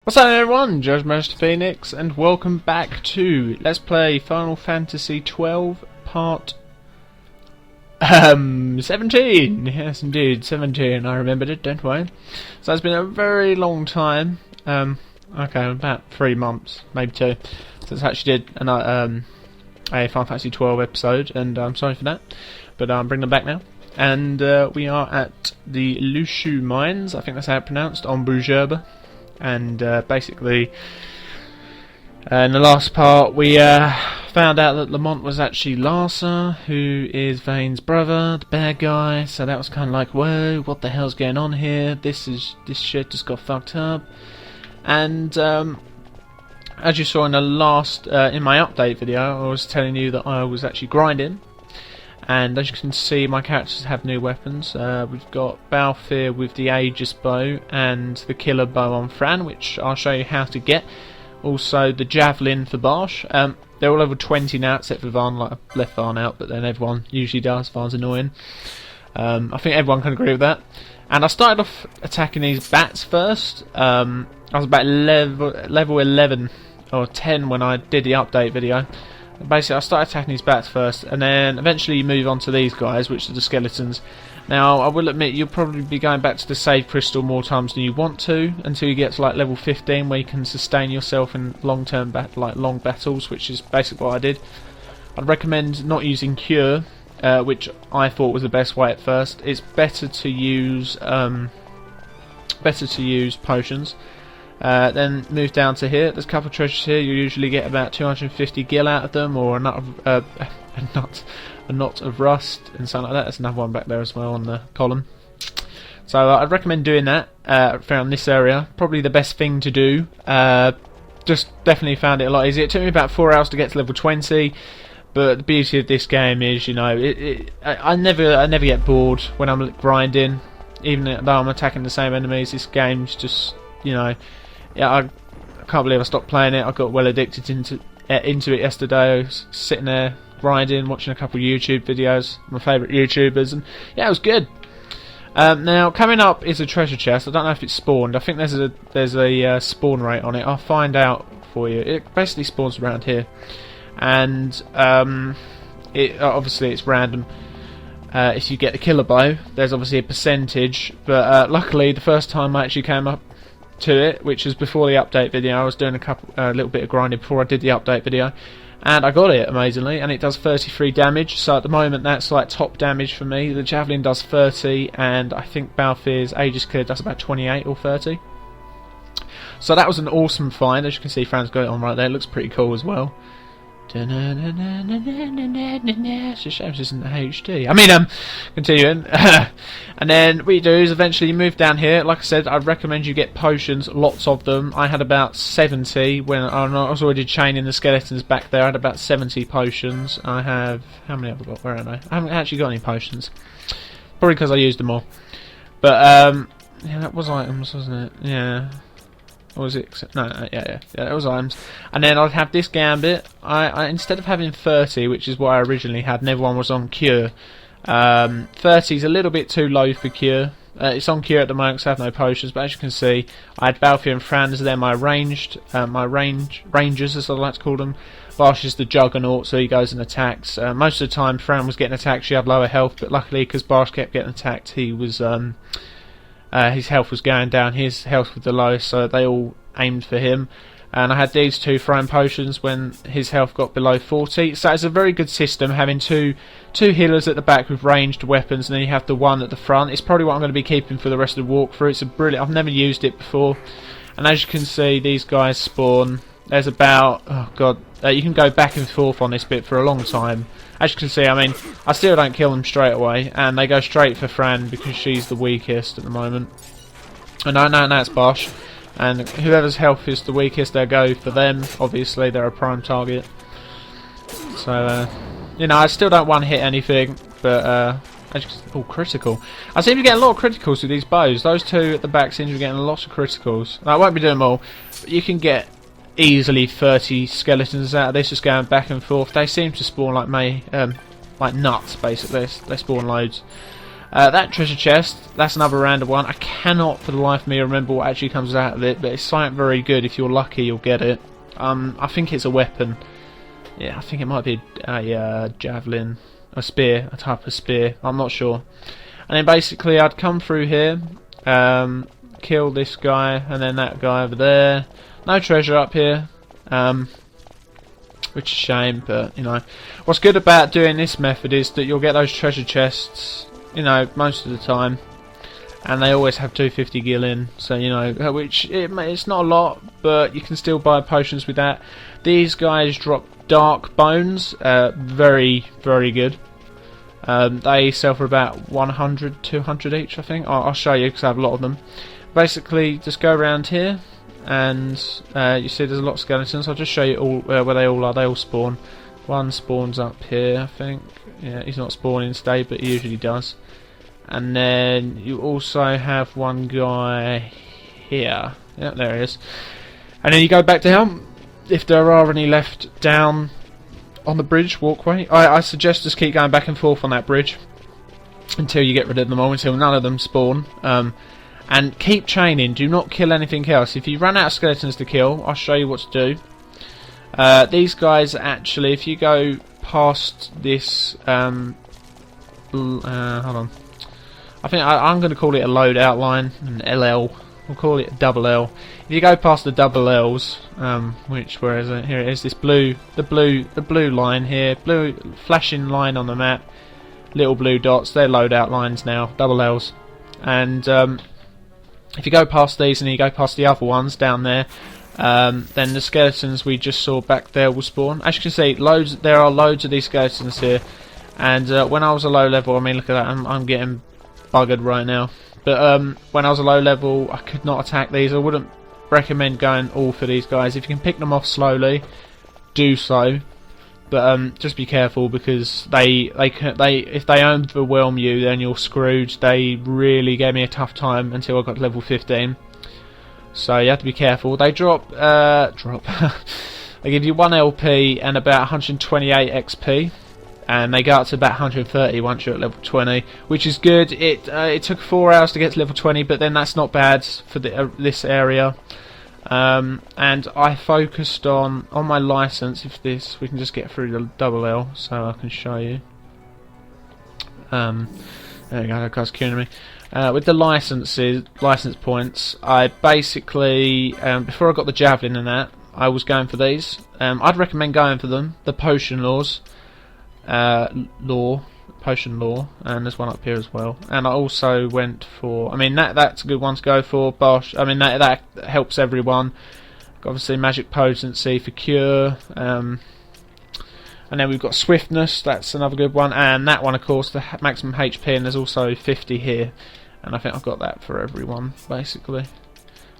What's up everyone, Judge Master Phoenix, and welcome back to Let's Play Final Fantasy 12 Part 17! Yes indeed, 17, I remembered it, don't worry. So it's been a very long time, okay, about 3 months, maybe 2, since I actually did a Final Fantasy 12 episode, and I'm sorry for that, but I'm bringing them back now. And we are at the lhusu mines, I think that's how it's pronounced, on Brugerbe. And basically, in the last part, we found out that Lamont was actually Larsa, who is Vane's brother, the bad guy. So that was kind of like, whoa, what the hell's going on here? This shit just got fucked up. And as you saw in the last, in my update video, I was telling you that I was actually grinding. And as you can see, my characters have new weapons. We've got Balfour with the Aegis bow and the killer bow on Fran, which I'll show you how to get. Also the javelin for Barsh. They're all level 20 now, except for Varn. Like, I've left Varn out, but then everyone usually does. Varn's annoying. I think everyone can agree with that. And I started off attacking these bats first. I was about level 11 or 10 when I did the update video. Basically, I started attacking these bats first, and then eventually you move on to these guys, which are the skeletons. Now, I will admit, you'll probably be going back to the save crystal more times than you want to, until you get to like level 15, where you can sustain yourself in long-term long battles, which is basically what I did. I'd recommend not using cure, which I thought was the best way at first. It's better to use potions. Then move down to here. There's a couple of treasures here. You usually get about 250 gil out of them, or a knot of rust and something like that. There's another one back there as well on the column. So I'd recommend doing that. Found this area probably the best thing to do. Just definitely found it a lot easier. It took me about 4 hours to get to level 20. But the beauty of this game is, you know, I never get bored when I'm grinding, even though I'm attacking the same enemies. This game's just, you know. Yeah, I can't believe I stopped playing it. I got well addicted into it yesterday. I was sitting there grinding, watching a couple of YouTube videos, my favourite YouTubers, and yeah, it was good. Now coming up is a treasure chest. I don't know if it's spawned. I think there's a spawn rate on it. I'll find out for you. It basically spawns around here, and obviously it's random. If you get the killer bow, there's obviously a percentage, but luckily the first time I actually came up to it, which was before the update video, I was doing a little bit of grinding before I did the update video, and I got it amazingly, and it does 33 damage. So at the moment that's like top damage for me. The javelin does 30, and I think Balfour's Aegis Clear does about 28 or 30. So that was an awesome find. As you can see, Fran's got it on right there. It looks pretty cool as well. It's a shame this isn't HD. I mean, continuing. And then what you do is eventually you move down here. Like I said, I'd recommend you get potions, lots of them. I had about 70 when I was already chaining the skeletons back there. I had about 70 potions. I have, how many have I got? Where are they? I haven't actually got any potions. Probably because I used them all. But yeah, that was items, wasn't it? Yeah. Or was it? No, yeah, it was items. And then I'd have this gambit. I instead of having 30, which is what I originally had, and everyone was on cure. 30 is a little bit too low for cure. It's on cure at the moment, so I have no potions. But as you can see, I had Balfour and Franz. They're my rangers, as I like to call them. Barsh is the juggernaut, so he goes and attacks. Most of the time, Fran was getting attacked. She had lower health, but luckily, because Barsh kept getting attacked, he was his health was going down, his health was the lowest, so they all aimed for him. And I had these two throwing potions when his health got below 40. So it's a very good system, having two healers at the back with ranged weapons, and then you have the one at the front. It's probably what I'm going to be keeping for the rest of the walkthrough. It's a brilliant. I've never used it before. And as you can see, these guys spawn. There's about, oh god, you can go back and forth on this bit for a long time. As you can see, I mean, I still don't kill them straight away, and they go straight for Fran because she's the weakest at the moment. And no, it's Bosch. And whoever's health is the weakest, they'll go for them. Obviously, they're a prime target. So, you know, I still don't one-hit anything, but, oh, critical. I seem to get a lot of criticals with these bows. Those two at the back seem to be getting a lot of criticals. I won't be doing them all, but you can get easily 30 skeletons out of this, just going back and forth. They seem to spawn like nuts, basically. They spawn loads. That treasure chest, that's another random one. I cannot for the life of me remember what actually comes out of it, but it's something very good. If you're lucky, you'll get it. I think it's a weapon. Yeah, I think it might be a javelin, a spear, a type of spear. I'm not sure. And then basically I'd come through here, kill this guy, and then that guy over there. No treasure up here, which is a shame, but you know. What's good about doing this method is that you'll get those treasure chests, you know, most of the time. And they always have 250 gil in, so you know, it's not a lot, but you can still buy potions with that. These guys drop dark bones, very, very good. They sell for about 100, 200 each, I think. I'll show you because I have a lot of them. Basically, just go around here, and you see there's a lot of skeletons. I'll just show you all where they all are. They all spawn. One spawns up here, I think. Yeah, he's not spawning today, but he usually does. And then you also have one guy here. Yeah, there he is. And then you go back down. If there are any left down on the bridge walkway, I suggest just keep going back and forth on that bridge until you get rid of them all, until none of them spawn. And keep chaining. Do not kill anything else. If you run out of skeletons to kill, I'll show you what to do. These guys actually, if you go past this, hold on. I think I'm going to call it a load outline, an LL. We'll call it a double L. If you go past the double L's, where is it? Here it is. This blue line here, blue flashing line on the map. Little blue dots. They're load outlines now. Double L's. And if you go past these and you go past the other ones down there, then the skeletons we just saw back there will spawn. As you can see, there are loads of these skeletons here. And when I was a low level, I mean, look at that. I'm getting buggered right now. But when I was a low level, I could not attack these. I wouldn't recommend going all for these guys. If you can pick them off slowly, do so. But just be careful, because if they overwhelm you, then you're screwed. They really gave me a tough time until I got to level 15. So you have to be careful. They drop. They give you 1 LP and about 128 XP. And they go up to about 130 once you're at level 20, which is good. It took 4 hours to get to level 20, but then that's not bad for this area. And I focused on my license. If we can just get through the double L, so I can show you. There we go. That guy's queuing me. With the license points, I basically before I got the javelin and that, I was going for these. I'd recommend going for them. The potion laws. Potion law, and there's one up here as well. And I also went for, I mean, that's a good one to go for. Bosh, I mean, that helps everyone. Obviously, magic potency for cure, and then we've got swiftness. That's another good one, and that one, of course, the maximum HP. And there's also 50 here, and I think I've got that for everyone basically.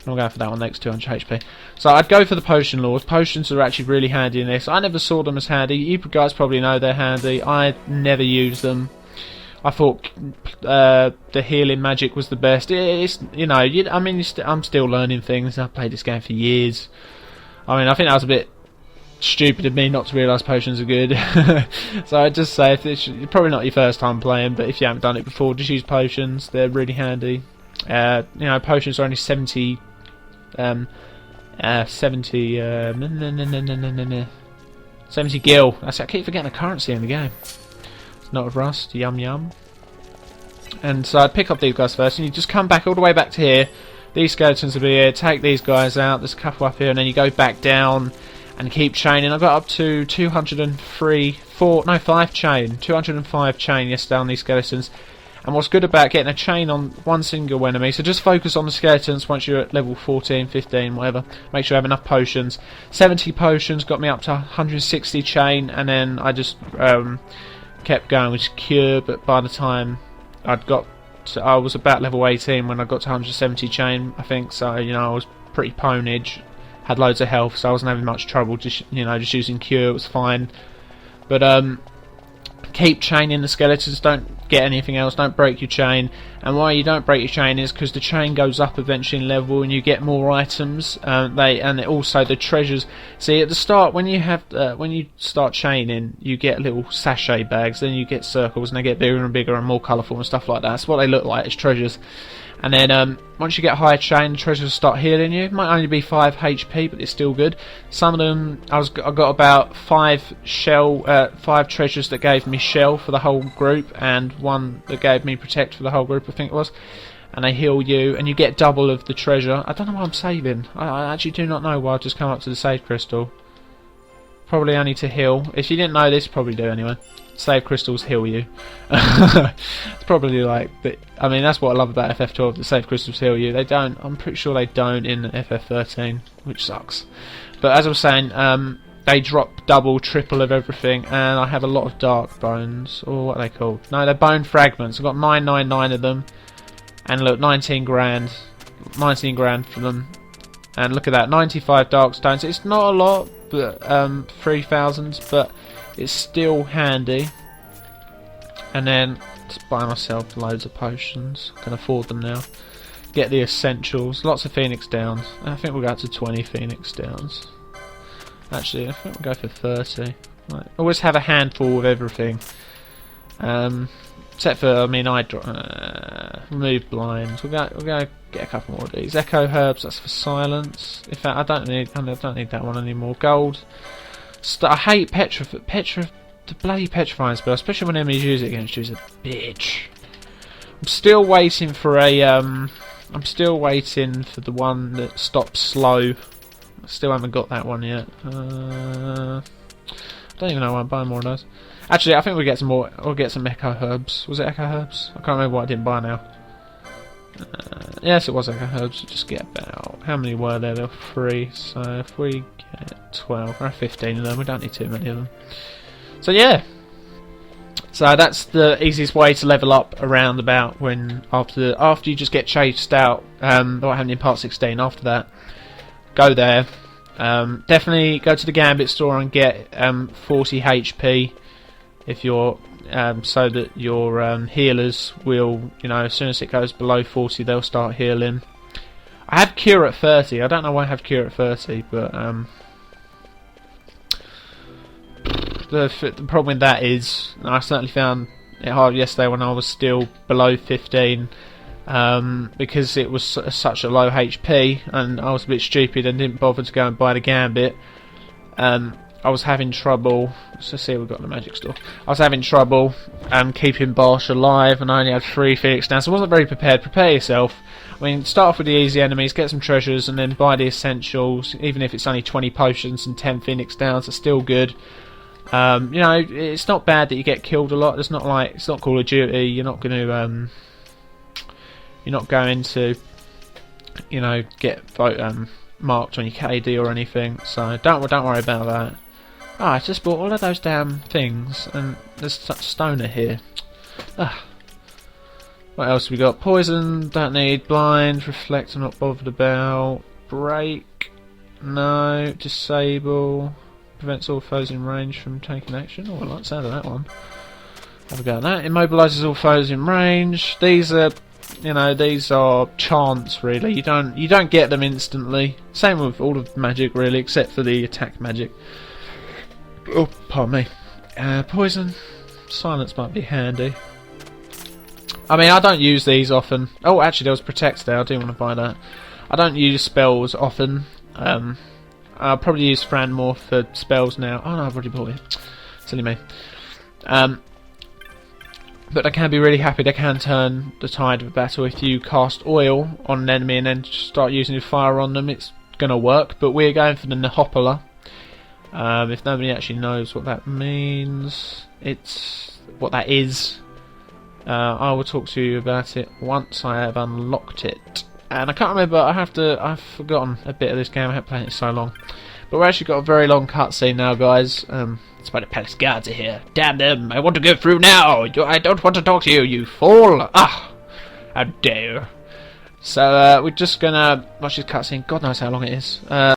I'm going for that one next, 200 HP. So I'd go for the potion laws. Potions are actually really handy in this. I never saw them as handy. You guys probably know they're handy. I never used them. I thought the healing magic was the best. It's, you know, I mean, I'm still learning things. I've played this game for years. I mean, I think that was a bit stupid of me not to realise potions are good. So I'd just say, it's probably not your first time playing, but if you haven't done it before, just use potions. They're really handy. You know, potions are only 70 gil. I keep forgetting the currency in the game. It's not of rust. Yum yum. And so I'd pick up these guys first, and you just come back all the way back to here. These skeletons will be here. Take these guys out. There's a couple up here, and then you go back down and keep chaining. I got up to 205 chain yesterday on these skeletons. And what's good about getting a chain on one single enemy, so just focus on the skeletons once you're at level 14, 15, whatever. Make sure you have enough potions. 70 potions got me up to 160 chain, and then I just kept going with cure, but by the time I was about level 18 when I got to 170 chain, I think, so, you know, I was pretty ponage, had loads of health, so I wasn't having much trouble, just using cure, it was fine. But keep chaining the skeletons, don't get anything else. Don't break your chain. And why you don't break your chain is because the chain goes up eventually in level and you get more items. Also the treasures. See, at the start when you start chaining, you get little sachet bags. Then you get circles, and they get bigger and bigger and more colourful and stuff like that. That's what they look like. It's treasures. And then once you get higher chain, the treasures start healing you. It might only be 5 HP, but it's still good. Some of them, I got about 5 treasures that gave me shell for the whole group, and 1 that gave me protect for the whole group, I think it was. And they heal you, and you get double of the treasure. I don't know why I'm saving. I actually do not know why I've just come up to the save crystal. Probably only to heal. If you didn't know this, probably do anyway. Save crystals heal you. It's probably like, I mean, that's what I love about FF12. The save crystals heal you. They don't. I'm pretty sure they don't in FF13, which sucks. But as I was saying, they drop double, triple of everything, and I have a lot of dark bones, or what are they called? No, they're bone fragments. I've got 999 of them, and look, 19 grand for them. And look at that, 95 dark stones. It's not a lot, but 3,000, but it's still handy. And then just buy myself loads of potions. I can afford them now. Get the essentials. Lots of Phoenix Downs. I think we'll go up to 20 Phoenix Downs. Actually, I think we'll go for 30. Right. Always have a handful of everything. Except for, I mean, remove blinds. We'll go get a couple more of these. Echo herbs. That's for silence. In fact, I don't need that one anymore. Gold. I hate the bloody petrifying spell, especially when enemies use it against you. Is a bitch. I'm still waiting for the one that stops slow. I still haven't got that one yet. I don't even know why I'm buying more of those. Actually, I think we'll get some more. We'll get some echo herbs. Was it echo herbs? I can't remember what I didn't buy now. Yes, it was echo herbs. Just get about, how many were there? There were 3. So if we get 12 or 15 of them, we don't need too many of them. So yeah. So that's the easiest way to level up around about when after you just get chased out. What happened in part 16? After that, go there. Definitely go to the Gambit store and get 40 HP if you're so that your healers will, as soon as it goes below 40, they'll start healing. I have cure at 30. I don't know why I have cure at 30, but the problem with that is I certainly found it hard yesterday when I was still below 15. Because it was such a low HP, and I was a bit stupid and didn't bother to go and buy the Gambit. I was having trouble. Let's see what we've got in the magic store. I was having trouble keeping Bosch alive, and I only had 3 Phoenix Downs, so I wasn't very prepared. Prepare yourself. I mean, start off with the easy enemies, get some treasures, and then buy the essentials. Even if it's only 20 potions and 10 Phoenix Downs, it's still good. It's not bad that you get killed a lot. It's not Call of Duty. You're not going to get marked on your KD or anything, so don't worry about that. I just bought all of those damn things, and there's such stoner here. What else have we got? Poison, don't need. Blind, reflect, I'm not bothered about. Break, no. Disable, prevents all foes in range from taking action. Oh, I like the sound of that one. Have a go at that. Immobilises all foes in range. These are chants, really. You don't get them instantly. Same with all of magic, really, except for the attack magic. Oh, pardon me. Poison, silence might be handy. I mean, I don't use these often. Oh, actually, there was protect there. I do want to buy that. I don't use spells often. I'll probably use Fran more for spells now. Oh no, I've already bought it. Silly me. But they can be really happy. They can turn the tide of a battle. If you cast oil on an enemy and then start using fire on them, it's going to work. But we're going for the Nehopola. If nobody actually knows what that means, what that is. I will talk to you about it once I have unlocked it. And I can't remember. I've forgotten a bit of this game. I haven't played it so long. But we've actually got a very long cutscene now, guys. It's by the palace guards are here. Damn them! I want to go through now. I don't want to talk to you, you fool! Ah, how dare! So we're just gonna watch this cutscene. God knows how long it is.